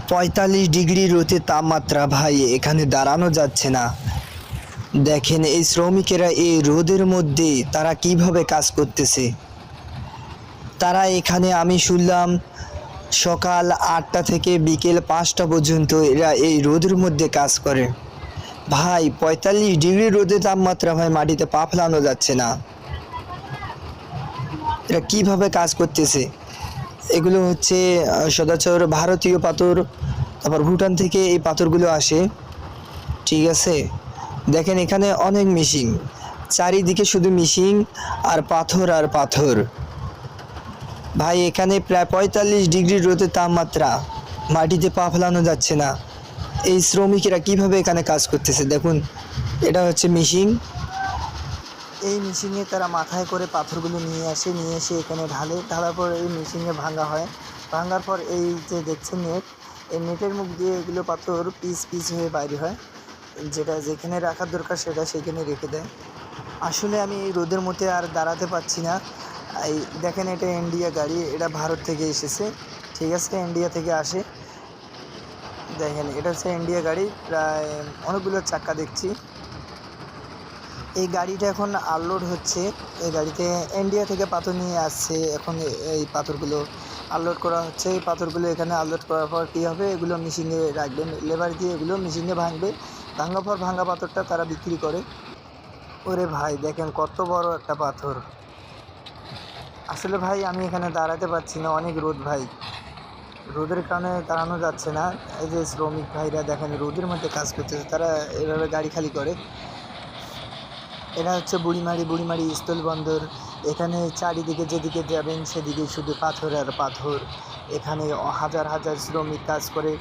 ৪৫ degree রোদে তাপমাত্রা ভাই, এখানে দাঁড়ানো যাচ্ছে না। দেখেন এই শ্রমিকেরা এই রোদের মধ্যে তারা কিভাবে কাজ করতেছে। তারা এখানে আমি শুনলাম সকাল ৮টা থেকে বিকেল ৫টা পর্যন্ত এরা এই রোদের মধ্যে কাজ করে। ভাই ৪৫ ডিগ্রি রোদে তাপমাত্রা ভাই, মাটিতে পা ফেলানো যাচ্ছে না। এরা কিভাবে কাজ করতেছে। এগুলো হচ্ছে সচরাচর ভারতীয় পাথর, তারপর ভুটান থেকে এই পাথরগুলো আসে। ঠিক আছে, দেখেন এখানে অনেক মিশিং, চারিদিকে শুধু মিশিং আর পাথর আর পাথর। ভাই এখানে প্রায় ৪৫ ডিগ্রি রোদের তাপমাত্রা, মাটিতে পা ফেলানো যাচ্ছে না। এই শ্রমিকেরা কিভাবে এখানে কাজ করতেছে দেখুন। এটা হচ্ছে মিশিং। এই মেশিনে তারা মাথায় করে পাথরগুলো নিয়ে এসে এখানে ঢালার পর এই মেশিনে ভাঙা হয়। ভাঙার পর এই যে দেখছেন নেট, এই নেটের মুখ দিয়ে এগুলো পাথর পিস পিস হয়ে বাইরে হয়, যেটা যেখানে রাখার দরকার সেটা সেখানে রেখে দেয়। আসলে আমি এই রোদের মধ্যে আর দাঁড়াতে পারছি না। এই দেখেন এটা ইন্ডিয়া গাড়ি, এটা ভারত থেকে এসেছে। ঠিক আছে, ইন্ডিয়া থেকে আসে। দেখেন এটা হচ্ছে ইন্ডিয়া গাড়ি, প্রায় অনেকগুলো চাক্কা দেখছি। এই গাড়িটা এখন আনলোড হচ্ছে। এই গাড়িতে ইন্ডিয়া থেকে পাথর নিয়ে আসছে, এখন এই পাথরগুলো আনলোড করা হচ্ছে। এই পাথরগুলো এখানে আনলোড করার পর কী হবে, এগুলো মেশিনে রাখবেন, লেবার দিয়ে এগুলো মেশিনে ভাঙবে। ভাঙার পর ভাঙা পাথরটা তারা বিক্রি করে। ওরে ভাই দেখেন কত বড় একটা পাথর। আসলে ভাই আমি এখানে দাঁড়াতে পারছি না, অনেক রোদ ভাই। রোদের কারণে দাঁড়ানো যাচ্ছে না। এই যে শ্রমিক ভাইরা দেখেন রোদের মধ্যে কাজ করতেছে, তারা এভাবে গাড়ি খালি করে। এটা হচ্ছে বুড়িমারি স্থলবন্দর। এখানে চারিদিকে যেদিকে যাবেন সেদিকে শুধু পাথর আর পাথর। এখানে হাজার হাজার শ্রমিক কাজ করে।